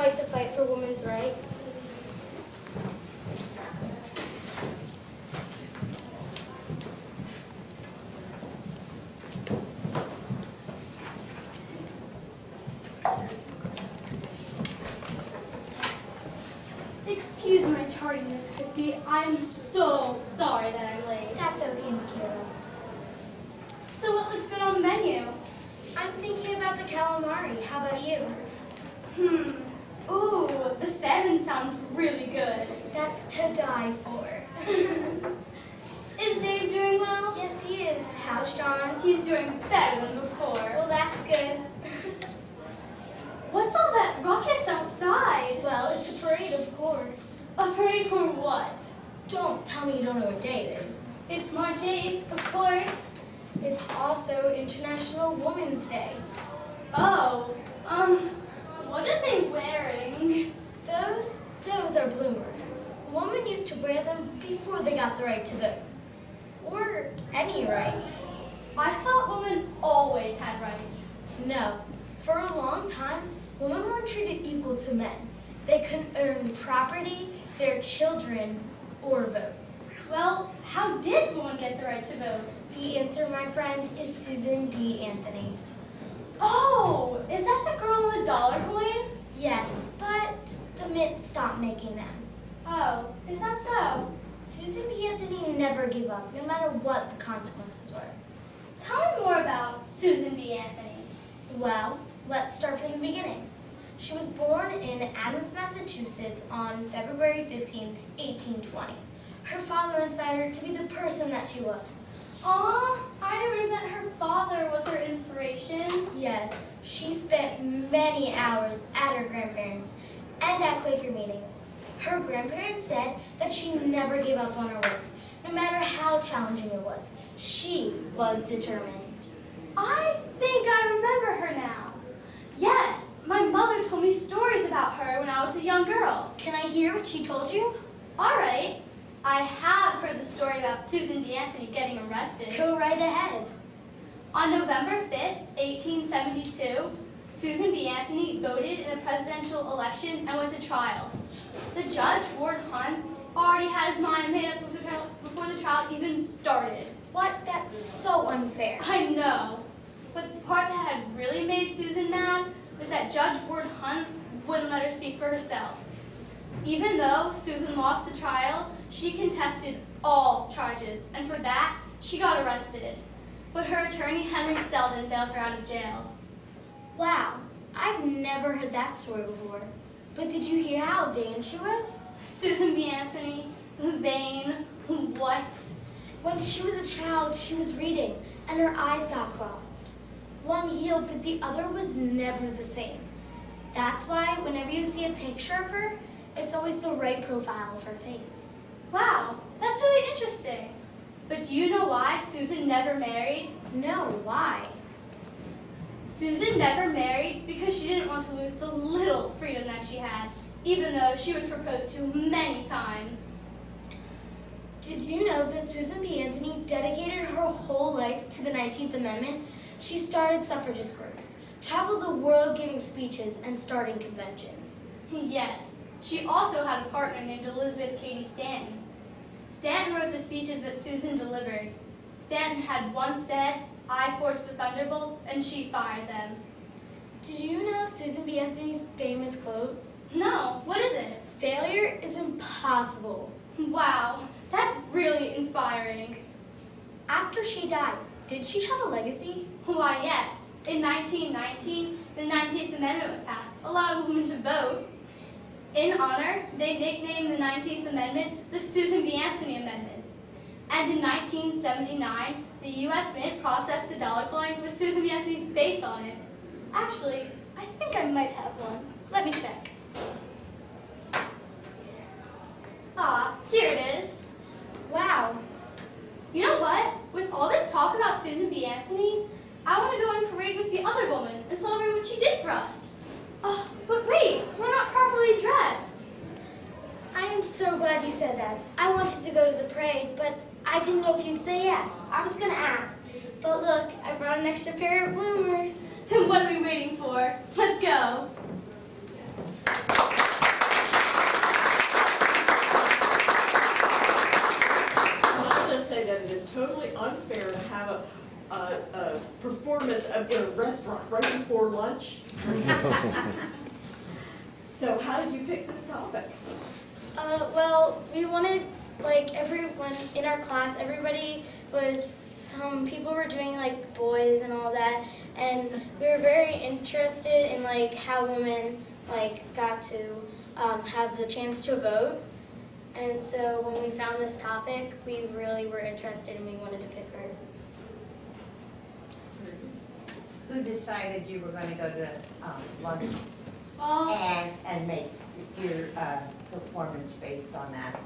fight the fight for women's rights. Excuse my tardiness, Christy. I'm so sorry that I'm late. That's okay, Michaela. So what looks good on the menu? I'm thinking about the calamari. How about you? Ooh, the salmon sounds really good. That's to die for. Is Dave doing well? Yes, he is. How's John? He's doing better than before. Well, that's good. What's all that ruckus outside? Well, it's a parade, of course. A parade for what? Don't tell me you don't know what day it is. It's March 8th, of course. It's also International Women's Day. Oh, what are they wearing? Those are bloomers. Women used to wear them before they got the right to vote. Or any rights. I thought women always had rights. No. For a long time, women weren't treated equal to men. They couldn't earn property, their children, or vote. Well, how did women get the right to vote? The answer, my friend, is Susan B. Anthony. Oh, is that the girl in the dollar coin? Yes, but the Mint stopped making them. Oh, is that so? Susan B. Anthony never gave up, no matter what the consequences were. Tell me more about Susan B. Anthony. Well, let's start from the beginning. She was born in Adams, Massachusetts on February 15, 1820. Her father inspired her to be the person that she was. Aw, I never knew that her father was her inspiration. Yes, she spent many hours at her grandparents' and at Quaker meetings. Her grandparents said that she never gave up on her work, no matter how challenging it was. She was determined. I think I remember her now. Yes, my mother told me stories about her when I was a young girl. Can I hear what she told you? All right. I have heard the story about Susan B. Anthony getting arrested. Go right ahead. On November 5th, 1872, Susan B. Anthony voted in a presidential election and went to trial. The judge, Ward Hunt, already had his mind made up before the trial even started. What? That's so unfair. I know, but the part that had really made Susan mad was that Judge Ward Hunt wouldn't let her speak for herself. Even though Susan lost the trial, she contested all charges, and for that, she got arrested. But her attorney, Henry Selden, bailed her out of jail. Wow, I've never heard that story before. But did you hear how vain she was? Susan B. Anthony, vain, what? When she was a child, she was reading, and her eyes got crossed. One healed, but the other was never the same. That's why whenever you see a picture of her, it's always the right profile of her face. Wow, that's really interesting. But do you know why Susan never married? No, why? Susan never married because she didn't want to lose the little freedom that she had, even though she was proposed to many times. Did you know that Susan B. Anthony dedicated her whole life to the 19th Amendment? She started suffragist groups, traveled the world giving speeches, and starting conventions. Yes, she also had a partner named Elizabeth Cady Stanton. Stanton wrote the speeches that Susan delivered. Stanton had once said, "I forged the thunderbolts," and she fired them. Did you know Susan B. Anthony's famous quote? No, what is it? Failure is impossible. Wow, that's really inspiring. After she died, did she have a legacy? Why, yes. In 1919, the 19th Amendment was passed, allowing women to vote. In honor, they nicknamed the 19th Amendment the Susan B. Anthony Amendment. And in 1979, the U.S. Mint processed a dollar coin with Susan B. Anthony's face on it. Actually, I think I might have one. Let me check. Ah, here it is. Wow. You know what? With all this talk about Susan B. Anthony, I want to go and parade with the other woman and celebrate what she did for us. But wait, we're not properly dressed. I am so glad you said that. I wanted to go to the parade, but I didn't know if you'd say yes. I was going to ask. But look, I brought an extra pair of bloomers. Then what are we waiting for? Let's go. right before lunch. So how did you pick this topic? Well, we wanted, like, everyone in our class, everybody was, some people were doing, like, boys and all that, and we were very interested in, like, how women, like, got to have the chance to vote. And so when we found this topic, we really were interested and we wanted to pick her. Who decided you were going to go to London Well, and make your performance based on that?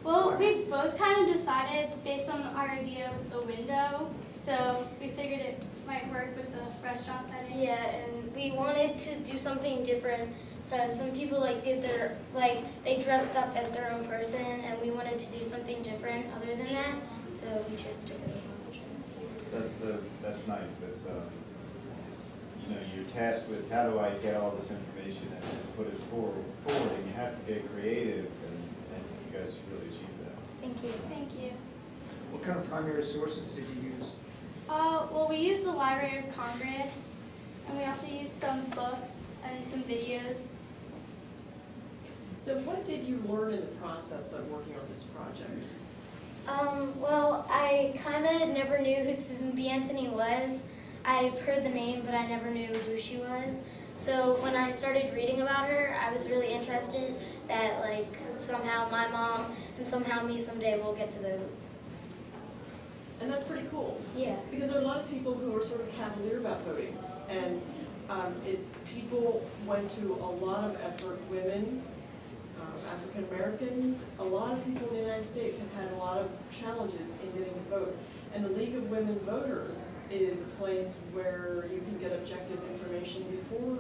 well, we both kind of decided based on our idea of the window, so we figured it might work with the restaurant setting. Yeah, and we wanted to do something different because some people like did their, like, they dressed up as their own person, and we wanted to do something different other than that, so we chose to go to lunch. That's nice. It's, you know, you're tasked with how do I get all this information and put it forward, and you have to get creative, and you guys really achieved that. Thank you. Thank you. What kind of primary sources did you use? Well, we used the Library of Congress, and we also used some books and some videos. So what did you learn in the process of working on this project? Well, I kind of never knew who Susan B. Anthony was. I've heard the name, but I never knew who she was. So when I started reading about her, I was really interested that, like, somehow my mom and somehow me someday will get to vote. And that's pretty cool, Yeah. because there are a lot of people who are sort of cavalier about voting. And people went to a lot of effort, women, African Americans, a lot of people in the United States have had a lot of challenges in getting to vote. And the League of Women Voters is a place where you can get objective information before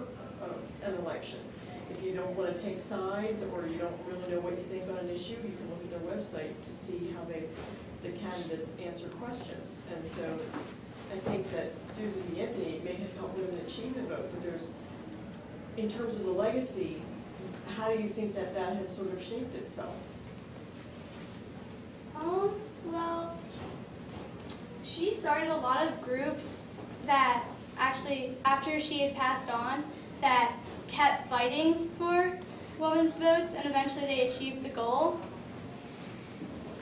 an election. If you don't want to take sides or you don't really know what you think on an issue, you can look at their website to see how the candidates answer questions. And so I think that Susan B. Anthony may have helped women achieve the vote, but there's, in terms of the legacy, how do you think that has sort of shaped itself? Well, she started a lot of groups that actually, after she had passed on, that kept fighting for women's votes, and eventually they achieved the goal.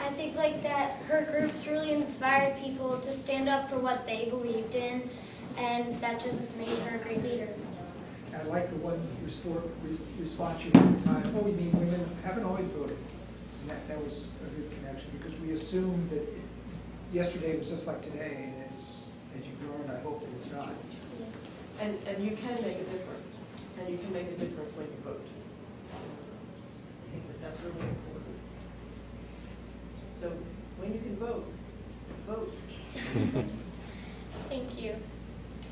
I think, like, that her groups really inspired people to stand up for what they believed in, and that just made her a great leader. I like the one response you had at the time, oh, we mean women haven't always voted. And that was a good connection, because we assumed that yesterday was just like today, and as you've learned, I hope that it's not. And you can make a difference, and you can make a difference when you vote. I think that's really important. So when you can vote, vote. Thank you.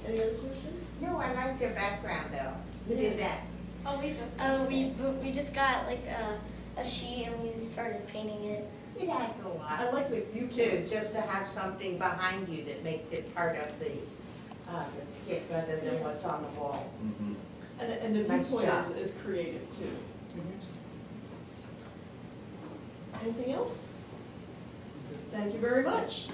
Any other questions? No, I like your background though. Who did that? Oh, we just. We just got, like, a sheet and we started painting it. It adds a I lot like what you too, just to have something behind you that makes it part of the skit rather than what's on the wall. Mm-hmm. And the Nice viewpoint job. is creative too. Anything else? Thank you very much.